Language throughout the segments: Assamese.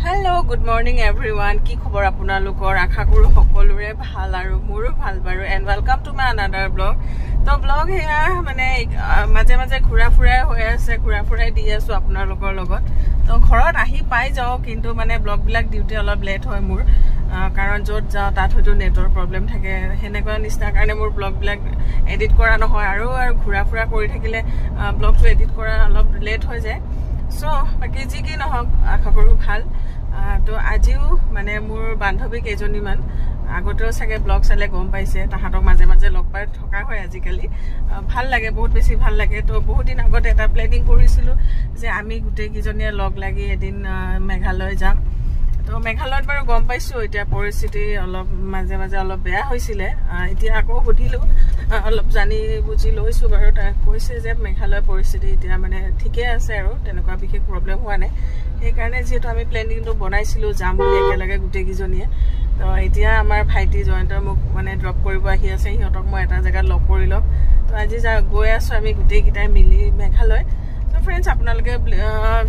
Hello, good morning everyone. Ki khobor apnalokor akha koru sokolore bhal aru moru bhal baru and welcome to my another vlog. To vlog here mane maje maje khura furai hoy ase khura furai di asu apnalokor logot. To ghorot ahi pai jao kintu mane vlog bilak duty olop late hoy mur karon jot jao tat hoju network problem thake henekwa nista karone mur vlog bilak edit kora no hoy aru khura fura kori thakile vlog to edit kora olop late hoy jay. So baki ji ki nohok akha koru bhal তো আজিও মানে মোৰ বান্ধৱী কেজনীমান আগতেও সাগে ব্লগ চালে গম পাইছে তাহাতক মাঝে মাঝে লগ পাই থকা হয় আজিকালি ভাল লাগে বহুত বেছি ভাল লাগে তো বহুত দিন আগতে এটা প্ল্যানিং কৰিছিল যে আমি গুটে কিজনীয়ে লগ লাগি এদিন মেঘালয় যাম তো মেঘালয়ত বাৰু গম পাইছো এতিয়া পৰিস্থিতি অলপ মাঝে মাঝে অলপ বেয়া হৈছিল এতিয়া আকৌ হদিলো অলপ জানি বুজি লৈছো বাৰু তা কৈছে যে মেঘালয় পৰিস্থিতি এতিয়া মানে ঠিকে আছে আৰু তেনেকুৱা বিশেষ প্ৰবলেম হোৱা নাই এই কাৰণে যেটো আমি প্ল্যানিংটো বনাইছিলো যাম বুলি একেলগে গুটে কিজনীয়ে তো এতিয়া আমাৰ ভাইটি জয়ন্তৰ মোক মানে ড্ৰপ কৰিব আহি আছে হিহঁতক মই এটা জায়গা লগ কৰিলো তো আজি গৈ আছো আমি গুটে কিটাই মিলি মেঘালয় তো फ्रेंड्स আপোনালোকে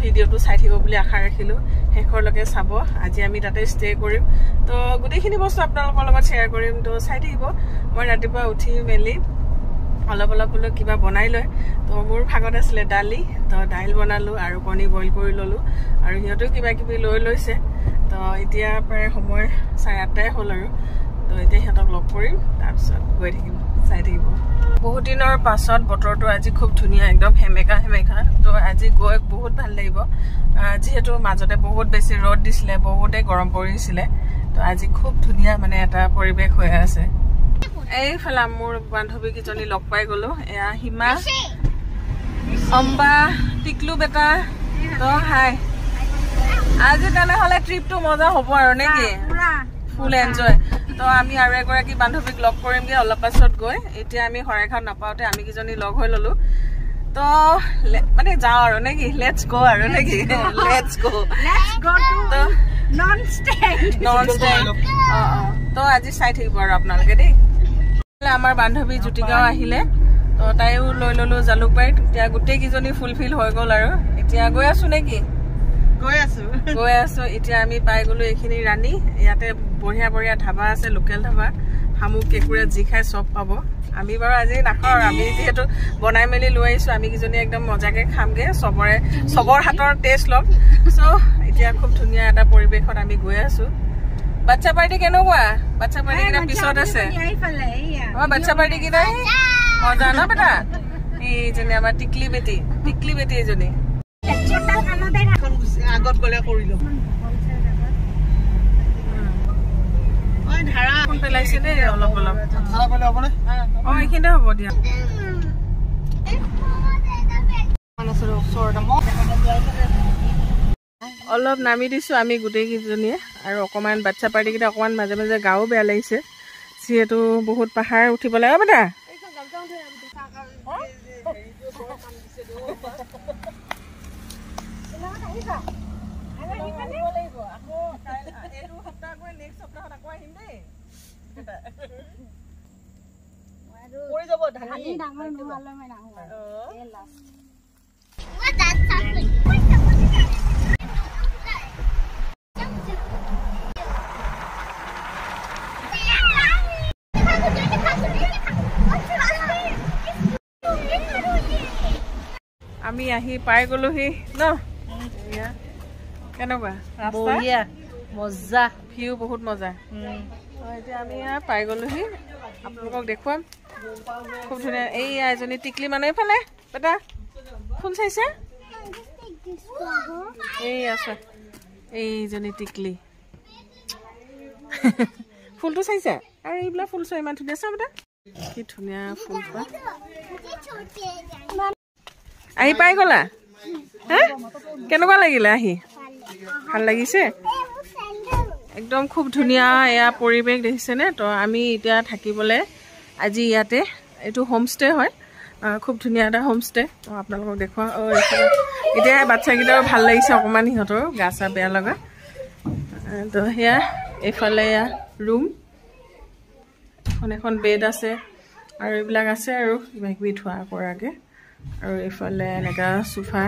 ভিডিওটো চাই থাকিব বুলি আশা ৰাখিলো হেখৰলৈকে চাব আজি আমি তাতে ষ্টে কৰিম তো গুটেখিনি বস্তু আপোনালোকৰ লগত শেয়াৰ কৰিম তো চাই থাকিব মই ৰাতিপুৱা উঠি মেলি অলপ অলপ বলে কিবা বনাই লয় তো মোৰ ভাগত আছিল ডালি তো ডাইল বনালো আৰু কণী বইল কৰি ললো আৰু হিহঁতেও কিবা কিবি লৈ লৈছে তো এতিয়া প্ৰায় সময় 8:30 হ'ল আৰু তো এতিয়া হিহঁতক লগ কৰিম তাৰপিছত গৈ থাকিম চাই থাকিব বহুত দিনৰ পাছত বতৰটো আজি খুব ধুনিয়া একদম হেমেকা হেমেকা তো আজি গৈ বহুত ভাল লাগিব যেহেতু মাজতে বহুত বেছি ৰ'দ দিছিলে বহুতে গৰম পৰিছিল তো আজি খুব ধুনিয়া মানে এটা পৰিবেশ হৈ আছে এই ফলা মোৰ বান্ধৱী কিজনী লগ পাই গলো এয়া হিমা অম্বা টিকলু বেটা তো হাই আজি তেনে হলে ট্ৰিপটো মজা হ'ব আৰু নেকি ফুল এনজয় তো আমি আৰু এগৰাকী বান্ধৱীক লগ কৰিমগে অলপ পাছত গৈ এতিয়া আমি হৰাইখান নাপাওতে আমি কিজনী লগ হৈ ললো তো মানে যাও আৰু নেকি লেটস গো আৰু নেকি let's go to non stay তো আজি চাই থাকিব আৰু আপোনালোকে দেই আমাৰ বান্ধৱী জুটিগাঁও আহিলে তো তাইও লৈ ললো জালুকবাৰীত এতিয়া গোটেই কিজনী ফুলফিল হৈ গল আৰু এতিয়া গৈ আছো নেকি গৈ আছো এতিয়া আমি পাই গলো এইখিনি ৰাণী ইয়াতে বঢ়িয়া বঢ়িয়া ধাবা আছে লোকেল ধাবা হামুক কেকুৰে যি খাই সব পাব আমি বাৰু আজি নাখাও আমি যেহেতু বনাই মেলি লৈ আহিছো আমি কিজনী একদম মজাকে খামগে সবৰ হাতৰ টেষ্ট লম সো এতিয়া খুব ধুনিয়া এটা পৰিবেশত আমি গৈ আছো বাচ্চা পাৰ্টি কেনেকুৱা বাচ্চা পাৰ্টি কিটা পিছত আছে আমাৰ বাচ্চা পাৰ্টি কিটা মজা না বেটা এই জনে আমাৰ টিকলি বেটি এজনী আগত গলে কৰিলো ওই ধাৰা কোন পেলাইছে দে অলপ অলপ ধাৰা কলে হ'ব নে অ এইখিনতে হ'ব দিয়া অলপ নামি দিছো আমি গুটেই কিজনীয়ে আৰু অকমান বাচ্চা পাৰ্টি কিটা অকমান মাজে মাজে গাও বেয়া লাগিছে যিহেতু বহুত পাহাৰ উঠিব লাগে বেটা আমি আহি পাই গলোহি ন কেনেকুৱা ৰাস্তা মজা ভিউ বহুত মজা এতিয়া আমি পাই গলোহি আপোনালোকক দেখুৱাম খুব ধুনীয়া এই এজনী টিকলি মানুহ এইফালে বেটা ফুল চাইছে এই আছে এইজনী টিকলি ফুলটো চাইছে আৰু এইবিলাক ফুল চাই ইমান ধুনীয়া চা বেটা কি ধুনীয়া ফুলপা আহি পাই গলা হা কেনেকুৱা লাগিলে আহি ভাল লাগিছে একদম খুব ধুনীয়া এয়া পৰিবেশ দেখিছেনে তো আমি এতিয়া থাকিবলৈ আজি ইয়াতে এইটো হোমষ্টে হয় খুব ধুনীয়া এটা হোমষ্টে তো আপোনালোকক দেখুৱা এতিয়া বাচ্চাকেইটাও ভাল লাগিছে অকণমান সিহঁতৰ গা চা বেয়া লগা তো সেয়া এইফালে এয়া ৰুম এখন বেড আছে আৰু এইবিলাক আছে আৰু কিবা কিবি ধোৱা কৰাকৈ আৰু এইফালে এনেকা সোফা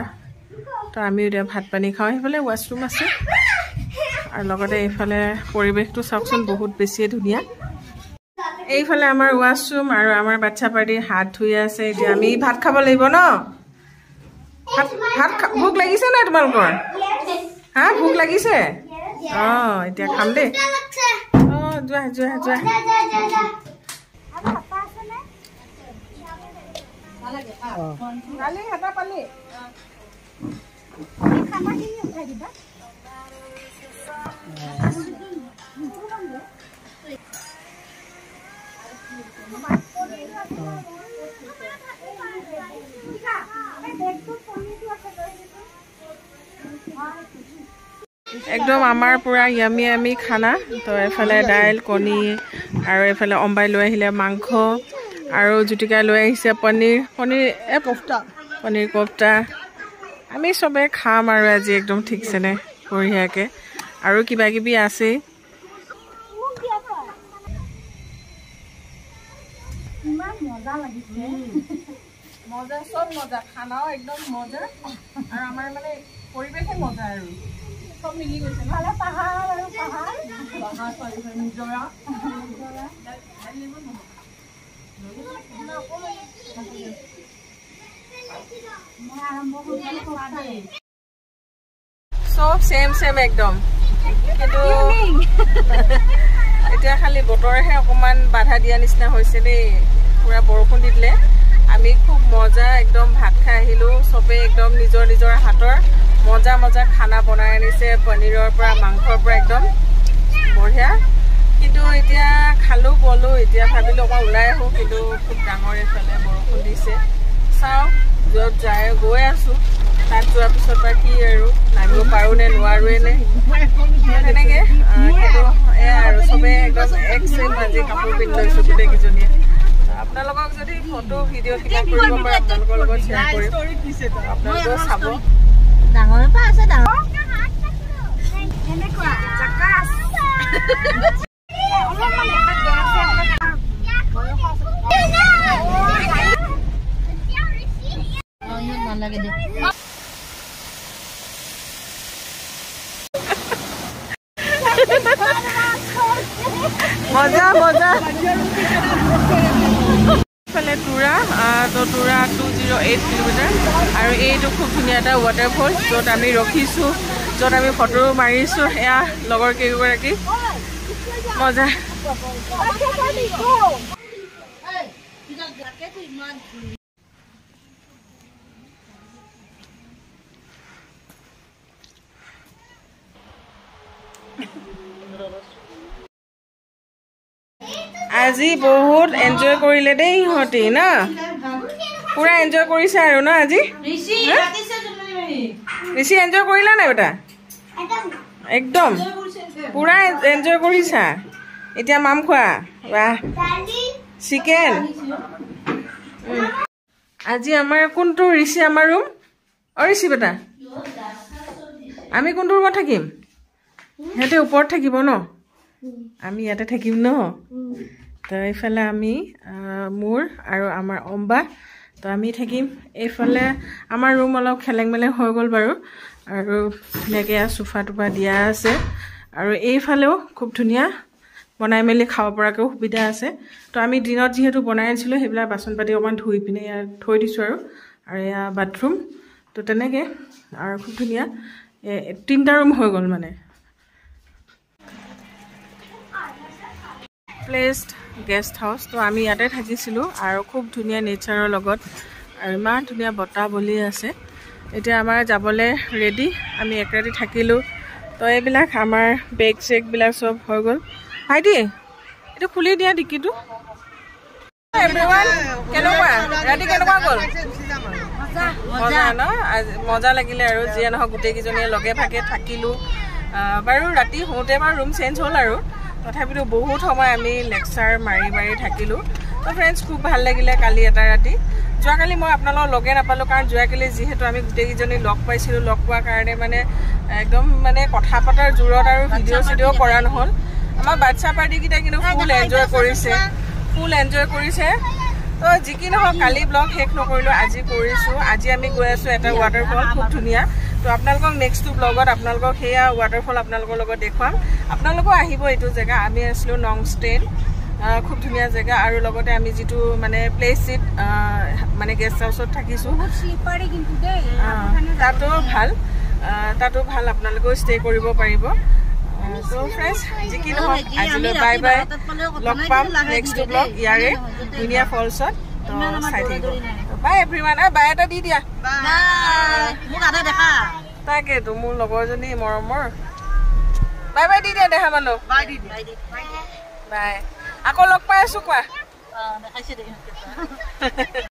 তো আমি এতিয়া ভাত পানী খাওঁ সেইফালে ৱাশৰুম আছে আৰু লগতে এইফালে পৰিৱেশটো চাওকচোন বহুত বেছিয়ে ধুনীয়া এইফালে আমাৰ ৱাশৰুম আৰু আমাৰ বাচ্চা পাৰ্টি হাত ধুই আছে এতিয়া আমি ভাত খাব লাগিব ন ভাত ভোক লাগিছে না তোমালোকৰ হা ভোক লাগিছে এতিয়া খাম দেই যোৱা যোৱা যোৱা একদম আমাৰ পুৰা ইয়ামি ইয়ামি খানা তো এফালে দাইল কণী আৰু এফালে অম্বাই লৈ আহিলে মাংস আৰু জুতিকা লৈ আহিছে পনীৰ কোফটা আমি চবে খাম আৰু আজি একদম ঠিকছে নে বঢ়িয়াকে আৰু কিবা কিবি আছে মজা সব মজা খানাও একদম মজা আৰু আমাৰ মানে পৰিৱেশে মজা আৰু সব মিলি গৈছে ভালে পাহাৰ আৰু পাহাৰ নিজৰা সব সেম একদম কিন্তু এতিয়া খালি বতৰহে অকমান বাধা দিয়া নিচিনা হৈছে দেই পুৰা বৰষুণ দি দিলে আমি খুব মজা একদম ভাত খাই আহিলো সবে একদম নিজৰ নিজৰ হাতৰ মজা মজা খানা বনাই আনিছে পনীৰৰ পৰা মাংসৰ পৰা একদম বঢ়িয়া কিন্তু এতিয়া খালো বলো এতিয়া ভাবিলো মই ওলাই আহো কিন্তু খুব ডাঙৰ এফালে বৰষুণ দিছে চাও য'ত যায় গৈ আছো তাত যোৱাৰ পিছত বা কি আৰু নামিব পাৰো নে নোৱাৰোৱে নে তেনেকে কিন্তু আৰু চবে একদম এক চেম আজি কাপোৰ পিন্ধি লৈছো গোটেইকেইজনীয়ে আপোনালোকক যদি ফটো ভিডিঅ' কিবা কৰিব পাৰে আপোনালোকৰ লগত শ্বেয়াৰ কৰিম আপোনালোকে চাব ডাঙৰ পা আছে ডাঙৰ এনেকুৱা জাকাস অলপমান এটা ভাল লাগে দে মজা মজা ফালে তুৰা তো তুৰা 208 কিলোমিটাৰ আৰু এইটো খুব ধুনীয়া এটা ৱাটাৰফল য'ত আমি ৰখিছোঁ য'ত আমি ফটো মাৰিছোঁ এয়া লগৰ কেইগৰাকী মজা আজি বহুত এনজয় কৰিলে দেই ইহঁতি না পুৰা এনজয় কৰিছে আৰু না আজি বেছি এনজয় কৰিলা নাই বেটা একদম পুৰা এনজয় কৰিছা এতিয়া মাম খোৱা বাহ চিকেন আজি আমাৰ কোনটো ঋষি আমাৰ ৰুম ঋষি বেটা আমি কোনটো ৰুমত থাকিম সিহঁতে ওপৰত থাকিব ন আমি ইয়াতে থাকিম ন তো এইফালে আমি মোৰ আৰু আমাৰ অম্বা তো আমি থাকিম এইফালে আমাৰ ৰুম অলপ খেলেং মেলেং হৈ গ'ল বাৰু আৰু ধুনীয়াকৈ চোফা টোফা দিয়া আছে আৰু এইফালেও খুব ধুনীয়া বনাই মেলি খাব পৰাকৈ সুবিধা আছে তো আমি দিনত যিহেতু বনাই আনিছিলোঁ সেইবিলাক বাচন পাতি অকণমান ধুই পিনে ইয়াত থৈ দিছোঁ আৰু এয়া বাথৰুম তো তেনেকৈ আৰু খুব ধুনীয়া 3টা ৰুম হৈ গ'ল মানে প্লেসড গেষ্ট হাউস তো আমি ইয়াতে থাকিছিলোঁ আৰু খুব ধুনীয়া নেচাৰৰ লগত আৰু ইমান ধুনীয়া বতাহ বলি আছে এতিয়া আমাৰ যাবলৈ ৰেডি আমি এক ৰাতি থাকিলোঁ তো এইবিলাক আমাৰ বেগ চেগবিলাক চব হৈ গ'ল ভাইটি এইটো খুলি দিয়া ডিকিটো কেনেকুৱা ৰাতি কেনেকুৱা গ'ল মজা ন মজা লাগিলে আৰু যিয়ে নহওক গোটেইকেইজনীয়ে লগে ভাগে থাকিলোঁ বাৰু ৰাতি হওঁতে আমাৰ ৰুম চেঞ্জ হ'ল আৰু তথাপিতো বহুত সময় আমি লেকচাৰ মাৰি মাৰি থাকিলোঁ তো ফ্ৰেণ্ডছ খুব ভাল লাগিলে কালি এটা ৰাতি যোৱাকালি মই আপোনালোকক লগে নাপালোঁ কাৰণ যোৱাকালি যিহেতু আমি গোটেইকেইজনী লগ পাইছিলোঁ লগ পোৱাৰ কাৰণে মানে একদম মানে কথা পতাৰ জোৰত আৰু ভিডিঅ' কৰা নহ'ল আমাৰ বাচ্চা পাৰ্টিকেইটাই কিন্তু ফুল এনজয় কৰিছে তো যি কি নহওক কালি ব্লগ শেষ নকৰিলোঁ আজি কৰিছোঁ আজি আমি গৈ আছোঁ এটা ৱাটাৰফল খুব ধুনীয়া তো তো আপোনালোকক নেক্সট ব্লগত আপোনালোকক সেয়া ৱাটাৰফল আপোনালোকৰ লগত দেখুৱাম আপোনালোকো আহিব এইটো জেগা আমি আছিলোঁ নংষ্টেন খুব ধুনীয়া জেগা আৰু লগতে আমি যিটো মানে প্লেচিত মানে গেষ্ট হাউচত থাকিছোঁ তাতো ভাল আপোনালোকেও ষ্টে কৰিব পাৰিব তো ফ্ৰেণ্ডছ যি কি নহওক আজিলৈ বাই বাই লগ পাম নেক্সট ব্লগ ইয়াৰে ধুনীয়া ফলছত তো চাই থাকিব বাই এভৰিৱান বাই এটা দি দিয়া তাকেতো মোৰ লগৰজনী মৰমৰ বাই বাই দি দিয়া দেখা মানুহ বাই আকৌ লগ পাই আছো কোৱা